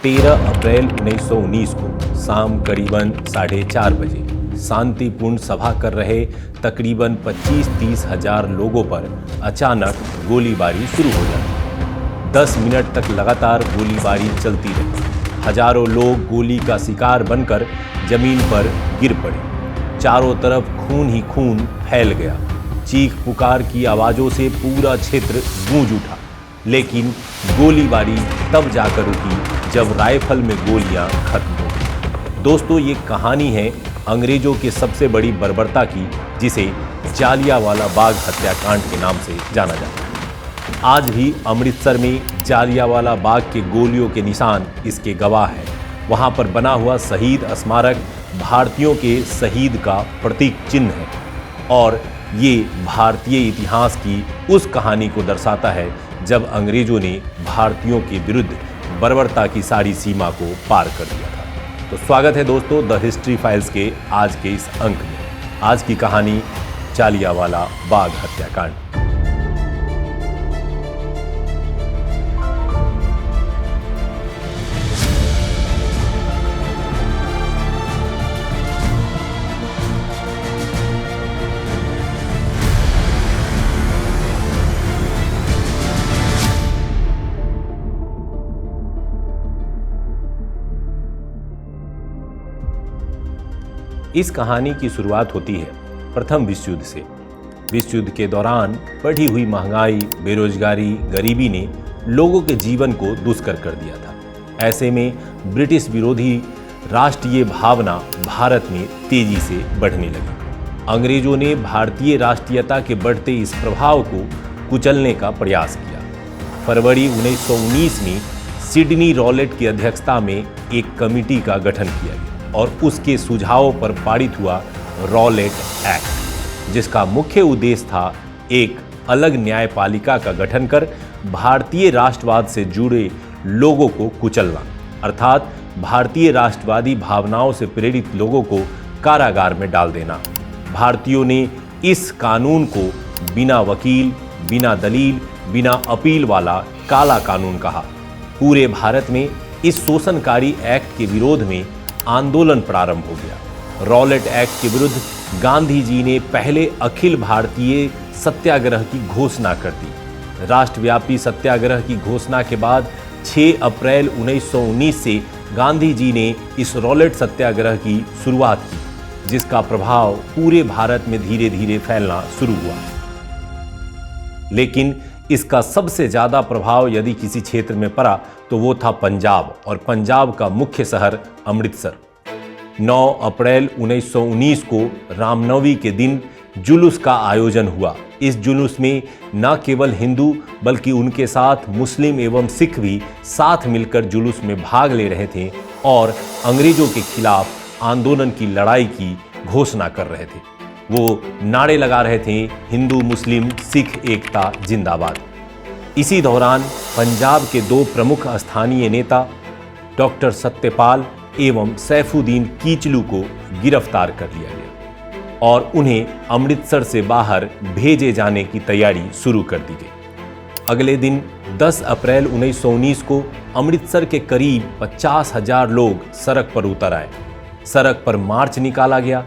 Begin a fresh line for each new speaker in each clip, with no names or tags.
13 अप्रैल 1919 को शाम करीबन 4:30 बजे शांतिपूर्ण सभा कर रहे तकरीबन 25-30 हजार लोगों पर अचानक गोलीबारी शुरू हो जाती। 10 मिनट तक लगातार गोलीबारी चलती रही। हजारों लोग गोली का शिकार बनकर जमीन पर गिर पड़े। चारों तरफ खून ही खून फैल गया। चीख पुकार की आवाज़ों से पूरा क्षेत्र गूंज उठा, लेकिन गोलीबारी तब जाकर रुकी जब राइफल में गोलियां खत्म हो गई। दोस्तों, ये कहानी है अंग्रेजों के सबसे बड़ी बर्बरता की, जिसे जालियांवाला बाग हत्याकांड के नाम से जाना जाता है। आज भी अमृतसर में जालियांवाला बाग के गोलियों के निशान इसके गवाह हैं। वहाँ पर बना हुआ शहीद स्मारक भारतीयों के शहीद का प्रतीक चिन्ह है और ये भारतीय इतिहास की उस कहानी को दर्शाता है जब अंग्रेजों ने भारतीयों के विरुद्ध बर्बरता की सारी सीमा को पार कर दिया था। तो स्वागत है दोस्तों द हिस्ट्री फाइल्स के आज के इस अंक में। आज की कहानी जालियांवाला बाग हत्याकांड। इस कहानी की शुरुआत होती है प्रथम विश्व युद्ध से। विश्व युद्ध के दौरान बढ़ी हुई महंगाई, बेरोजगारी, गरीबी ने लोगों के जीवन को दुष्कर कर दिया था। ऐसे में ब्रिटिश विरोधी राष्ट्रीय भावना भारत में तेजी से बढ़ने लगी। अंग्रेजों ने भारतीय राष्ट्रीयता के बढ़ते इस प्रभाव को कुचलने का प्रयास किया। फरवरी 1919 में सिडनी रॉलेट की अध्यक्षता में एक कमेटी का गठन किया गया और उसके सुझावों पर पारित हुआ रॉलेट एक्ट, जिसका मुख्य उद्देश्य था एक अलग न्यायपालिका का गठन कर भारतीय राष्ट्रवाद से जुड़े लोगों को कुचलना, अर्थात भारतीय राष्ट्रवादी भावनाओं से प्रेरित लोगों को कारागार में डाल देना। भारतीयों ने इस कानून को बिना वकील, बिना दलील, बिना अपील वाला काला कानून कहा। पूरे भारत में इस शोषणकारी एक्ट के विरोध में आंदोलन प्रारंभ हो गया। रॉलेट एक्ट के विरुद्ध गांधी जी ने पहले अखिल भारतीय सत्याग्रह की घोषणा कर दी। राष्ट्रव्यापी सत्याग्रह की घोषणा के बाद 6 अप्रैल 1919 से गांधी जी ने इस रॉलेट सत्याग्रह की शुरुआत की, जिसका प्रभाव पूरे भारत में धीरे धीरे फैलना शुरू हुआ। लेकिन इसका सबसे ज्यादा प्रभाव यदि किसी क्षेत्र में पड़ा तो वो था पंजाब, और पंजाब का मुख्य शहर अमृतसर। 9 अप्रैल 1919 को रामनवमी के दिन जुलूस का आयोजन हुआ। इस जुलूस में न केवल हिंदू बल्कि उनके साथ मुस्लिम एवं सिख भी साथ मिलकर जुलूस में भाग ले रहे थे और अंग्रेजों के खिलाफ आंदोलन की लड़ाई की घोषणा कर रहे थे। वो नारे लगा रहे थे, हिंदू मुस्लिम सिख एकता जिंदाबाद। इसी दौरान पंजाब के 2 प्रमुख स्थानीय नेता डॉक्टर सत्यपाल एवं सैफुद्दीन कीचलू को गिरफ्तार कर लिया गया और उन्हें अमृतसर से बाहर भेजे जाने की तैयारी शुरू कर दी गई। अगले दिन 10 अप्रैल 1919 को अमृतसर के करीब 50,000 लोग सड़क पर उतर आए। सड़क पर मार्च निकाला गया।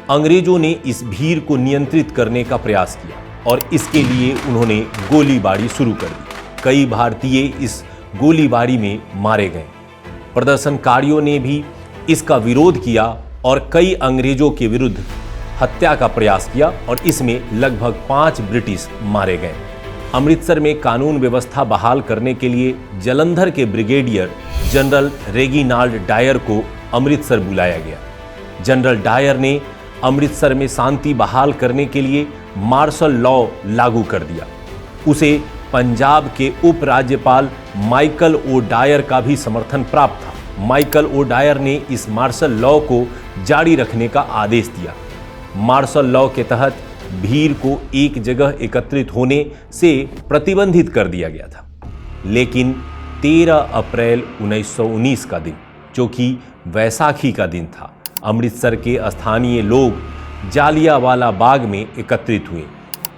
अंग्रेजों ने इस भीड़ को नियंत्रित करने का प्रयास किया और इसके लिए उन्होंने गोलीबारी शुरू कर दी। कई भारतीय इस गोलीबारी में मारे गए। प्रदर्शनकारियों ने भी इसका विरोध किया और कई अंग्रेजों के विरुद्ध हत्या का प्रयास किया और इसमें लगभग 5 ब्रिटिश मारे गए। अमृतसर में कानून व्यवस्था बहाल करने के लिए जालंधर के ब्रिगेडियर जनरल रेगिनाल्ड डायर को अमृतसर बुलाया गया। जनरल डायर ने अमृतसर में शांति बहाल करने के लिए मार्शल लॉ लागू कर दिया। उसे पंजाब के उपराज्यपाल माइकल ओ डायर का भी समर्थन प्राप्त था। माइकल ओ डायर ने इस मार्शल लॉ को जारी रखने का आदेश दिया। मार्शल लॉ के तहत भीड़ को एक जगह एकत्रित होने से प्रतिबंधित कर दिया गया था। लेकिन 13 अप्रैल 1919 का दिन, जो कि वैसाखी का दिन था, अमृतसर के स्थानीय लोग जालियांवाला बाग में एकत्रित हुए,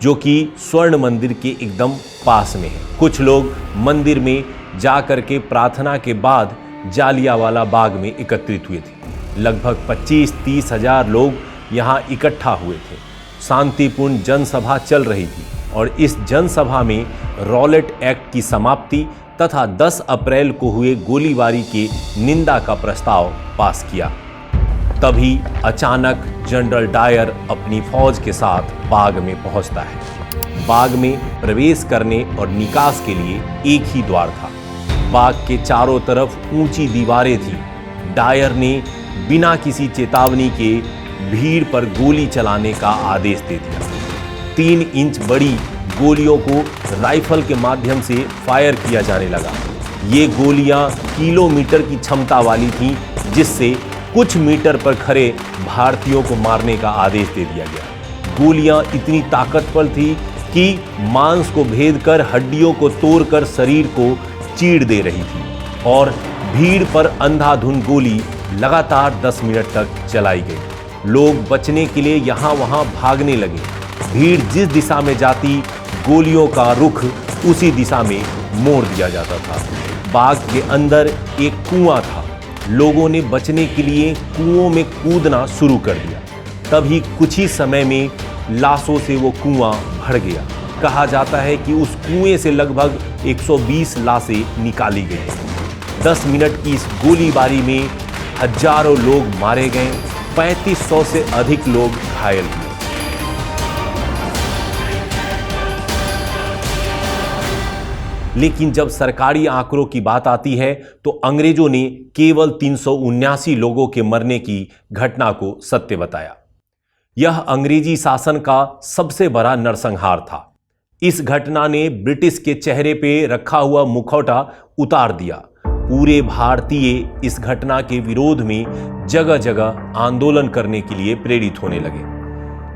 जो कि स्वर्ण मंदिर के एकदम पास में है। कुछ लोग मंदिर में जाकर के प्रार्थना के बाद जालियांवाला बाग में एकत्रित हुए थे। लगभग 25-30 हजार लोग यहाँ इकट्ठा हुए थे। शांतिपूर्ण जनसभा चल रही थी और इस जनसभा में रॉलेट एक्ट की समाप्ति तथा 10 अप्रैल को हुए गोलीबारी के निंदा का प्रस्ताव पास किया। तभी अचानक जनरल डायर अपनी फौज के साथ बाग में पहुंचता है। बाग में प्रवेश करने और निकास के लिए एक ही द्वार था। बाग के चारों तरफ ऊंची दीवारें थी। डायर ने बिना किसी चेतावनी के भीड़ पर गोली चलाने का आदेश दे दिया। 3 इंच बड़ी गोलियों को राइफल के माध्यम से फायर किया जाने लगा। ये गोलियां किलोमीटर की क्षमता वाली थीं, जिससे कुछ मीटर पर खड़े भारतीयों को मारने का आदेश दे दिया गया। गोलियां इतनी ताकतवर थी कि मांस को भेदकर हड्डियों को तोड़कर शरीर को चीर दे रही थी और भीड़ पर अंधाधुंध गोली लगातार 10 मिनट तक चलाई गई। लोग बचने के लिए यहां वहां भागने लगे। भीड़ जिस दिशा में जाती, गोलियों का रुख उसी दिशा में मोड़ दिया जाता था। बाग के अंदर एक कुआं था। लोगों ने बचने के लिए कुओं में कूदना शुरू कर दिया। तभी कुछ ही समय में लाशों से वो कुआं भर गया। कहा जाता है कि उस कुएं से लगभग 120 लाशें निकाली गई। 10 मिनट की इस गोलीबारी में हजारों लोग मारे गए, 3500 से अधिक लोग घायल हुए। लेकिन जब सरकारी आंकड़ों की बात आती है तो अंग्रेजों ने केवल 379 लोगों के मरने की घटना को सत्य बताया। यह अंग्रेजी शासन का सबसे बड़ा नरसंहार था। इस घटना ने ब्रिटिश के चेहरे पे रखा हुआ मुखौटा उतार दिया। पूरे भारतीय इस घटना के विरोध में जगह जगह आंदोलन करने के लिए प्रेरित होने लगे।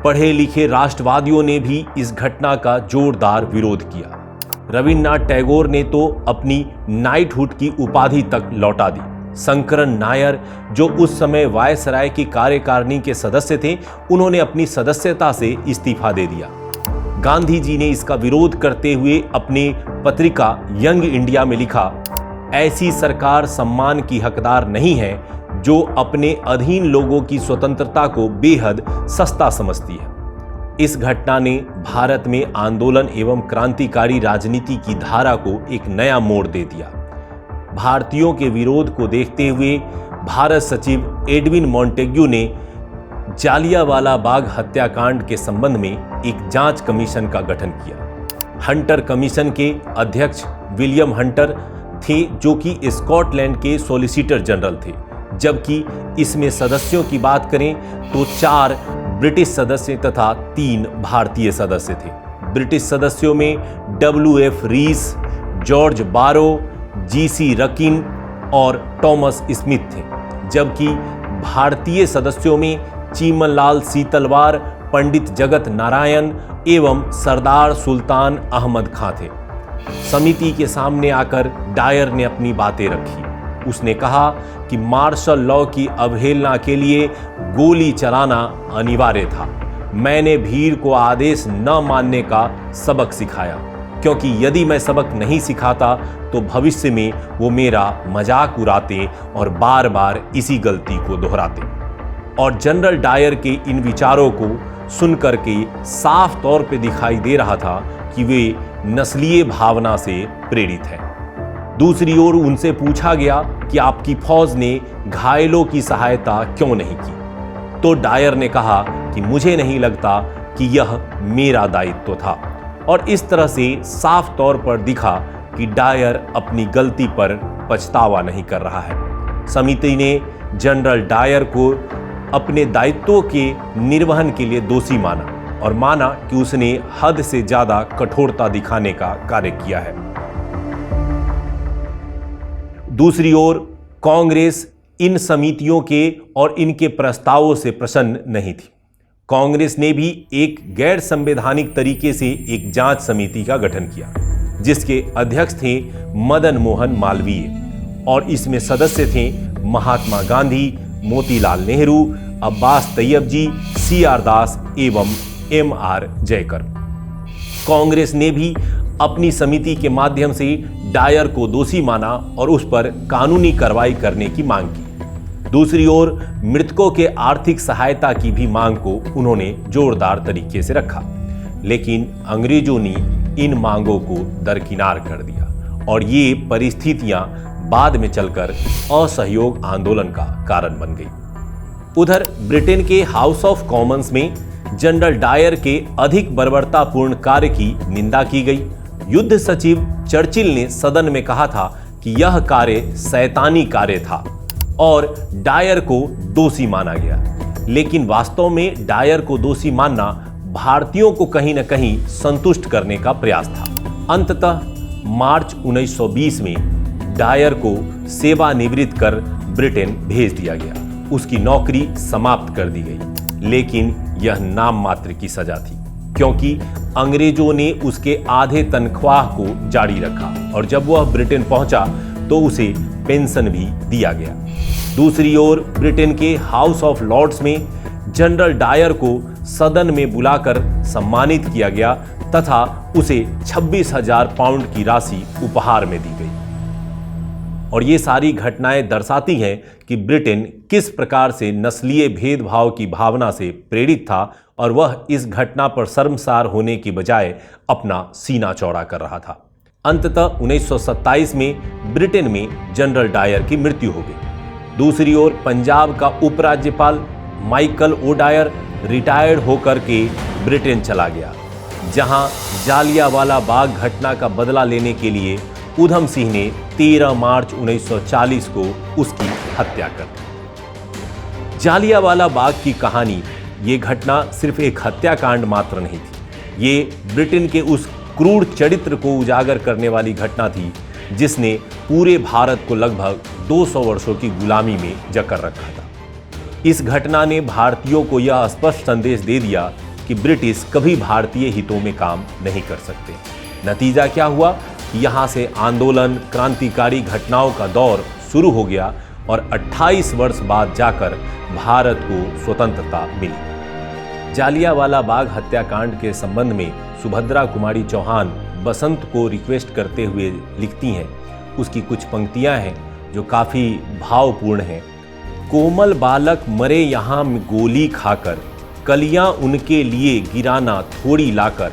पढ़े लिखे राष्ट्रवादियों ने भी इस घटना का जोरदार विरोध किया। रविन्द्रनाथ टैगोर ने तो अपनी नाइटहुड की उपाधि तक लौटा दी। शंकरन नायर, जो उस समय वायसराय की कार्यकारिणी के सदस्य थे, उन्होंने अपनी सदस्यता से इस्तीफा दे दिया। गांधी जी ने इसका विरोध करते हुए अपने पत्रिका यंग इंडिया में लिखा, ऐसी सरकार सम्मान की हकदार नहीं है जो अपने अधीन लोगों की स्वतंत्रता को बेहद सस्ता समझती है। इस घटना ने भारत में आंदोलन एवं क्रांतिकारी राजनीति की धारा को एक नया मोड़ दे दिया। भारतीयों के विरोध को देखते हुए भारत सचिव एडविन मॉन्टेग्यू ने जालियांवाला बाग हत्याकांड के संबंध में एक जांच कमीशन का गठन किया। हंटर कमीशन के अध्यक्ष विलियम हंटर थे, जो कि स्कॉटलैंड के सॉलिसिटर जनरल थे। जबकि इसमें सदस्यों की बात करें तो 4 ब्रिटिश सदस्य तथा 3 भारतीय सदस्य थे। ब्रिटिश सदस्यों में WF रीस, जॉर्ज बारो, GC रकिन और टॉमस स्मिथ थे। जबकि भारतीय सदस्यों में चीमनलाल सीतलवार, पंडित जगत नारायण एवं सरदार सुल्तान अहमद खां थे। समिति के सामने आकर डायर ने अपनी बातें रखी। उसने कहा कि मार्शल लॉ की अवहेलना के लिए गोली चलाना अनिवार्य था। मैंने भीड़ को आदेश न मानने का सबक सिखाया, क्योंकि यदि मैं सबक नहीं सिखाता तो भविष्य में वो मेरा मजाक उड़ाते और बार बार इसी गलती को दोहराते। और जनरल डायर के इन विचारों को सुनकर के साफ तौर पे दिखाई दे रहा था कि वे नस्लीय भावना से प्रेरित हैं। दूसरी ओर उनसे पूछा गया कि आपकी फौज ने घायलों की सहायता क्यों नहीं की, तो डायर ने कहा कि मुझे नहीं लगता कि यह मेरा दायित्व था। और इस तरह से साफ तौर पर दिखा कि डायर अपनी गलती पर पछतावा नहीं कर रहा है। समिति ने जनरल डायर को अपने दायित्वों के निर्वहन के लिए दोषी माना और माना कि उसने हद से ज्यादा कठोरता दिखाने का कार्य किया है। दूसरी ओर कांग्रेस इन समितियों के और इनके प्रस्तावों से प्रसन्न नहीं थी। कांग्रेस ने भी एक गैर संवैधानिक तरीके से एक जांच समिति का गठन किया, जिसके अध्यक्ष थे मदन मोहन मालवीय, और इसमें सदस्य थे महात्मा गांधी, मोतीलाल नेहरू, अब्बास तैयब जी, CR दास एवं MR जयकर। कांग्रेस ने भी अपनी समिति के माध्यम से डायर को दोषी माना और उस पर कानूनी कार्रवाई करने की मांग की। दूसरी ओर मृतकों के आर्थिक सहायता की भी मांग को उन्होंने जोरदार तरीके से रखा, लेकिन अंग्रेजों ने इन मांगों को दरकिनार कर दिया और ये परिस्थितियां बाद में चलकर असहयोग आंदोलन का कारण बन गई। उधर ब्रिटेन के हाउस ऑफ कॉमन्स में जनरल डायर के अधिक बर्बरतापूर्ण कार्य की निंदा की गई। युद्ध सचिव चर्चिल ने सदन में कहा था कि यह कार्य शैतानी कार्य था और डायर को दोषी माना गया, लेकिन वास्तव में डायर को दोषी मानना भारतीयों को कहीं न कहीं संतुष्ट करने का प्रयास था। अंततः मार्च 1920 में डायर को सेवानिवृत्त कर ब्रिटेन भेज दिया गया। उसकी नौकरी समाप्त कर दी गई, लेकिन यह नाम मात्र की सजा थी, क्योंकि अंग्रेजों ने उसके आधे तनख्वाह को जारी रखा और जब वह ब्रिटेन पहुंचा तो उसे पेंशन भी दिया गया। दूसरी ओर ब्रिटेन के हाउस ऑफ लॉर्ड्स में जनरल डायर को सदन में बुलाकर सम्मानित किया गया तथा उसे 26,000 पाउंड की राशि उपहार में दी गई। और ये सारी घटनाएं दर्शाती हैं कि ब्रिटेन किस प्रकार से नस्लीय भेदभाव की भावना से प्रेरित था और वह इस घटना पर शर्मसार होने की बजाय अपना सीना चौड़ा कर रहा था। अंततः 1927 में ब्रिटेन में जनरल डायर की मृत्यु हो गई। दूसरी ओर पंजाब का उपराज्यपाल माइकल ओ डायर रिटायर्ड होकर के ब्रिटेन चला गया, जहां जालियांवाला बाग घटना का बदला लेने के लिए उधम सिंह ने 13 मार्च 1940 को उसकी हत्या कर दी। जालियांवाला बाग की कहानी, ये घटना सिर्फ एक हत्याकांड मात्र नहीं थी, ये ब्रिटेन के उस क्रूर चरित्र को उजागर करने वाली घटना थी जिसने पूरे भारत को लगभग 200 वर्षों की गुलामी में जकड़ रखा था। इस घटना ने भारतीयों को यह स्पष्ट संदेश दे दिया कि ब्रिटिश कभी भारतीय हितों में काम नहीं कर सकते। नतीजा क्या हुआ? यहाँ से आंदोलन, क्रांतिकारी घटनाओं का दौर शुरू हो गया और 28 वर्ष बाद जाकर भारत को स्वतंत्रता मिली। जालियांवाला बाग हत्याकांड के संबंध में सुभद्रा कुमारी चौहान बसंत को रिक्वेस्ट करते हुए लिखती हैं। उसकी कुछ पंक्तियां हैं जो काफ़ी भावपूर्ण हैं। कोमल बालक मरे यहाँ में गोली खाकर, कलियां उनके लिए गिराना थोड़ी लाकर,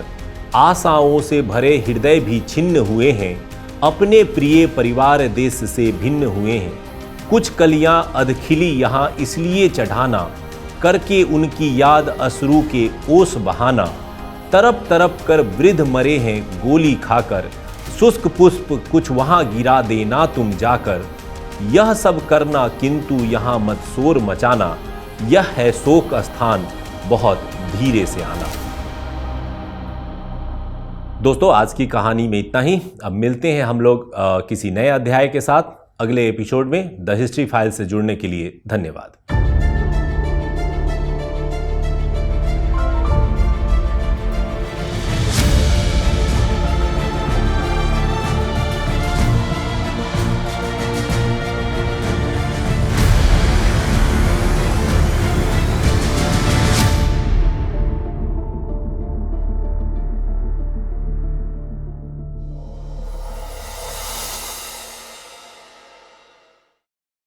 आशाओं से भरे हृदय भी छिन्न हुए हैं, अपने प्रिय परिवार देश से भिन्न हुए हैं। कुछ कलियां अधखिली यहाँ इसलिए चढ़ाना, करके उनकी याद अश्रु के ओस बहाना। तरप तरप कर वृद्ध मरे हैं गोली खाकर, शुष्क पुष्प कुछ वहाँ गिरा देना तुम जाकर। यह सब करना किंतु यहाँ मत शोर मचाना, यह है शोक स्थान बहुत धीरे से आना। दोस्तों, आज की कहानी में इतना ही। अब मिलते हैं हम लोग किसी नए अध्याय के साथ अगले एपिसोड में। द हिस्ट्री फाइल से जुड़ने के लिए धन्यवाद।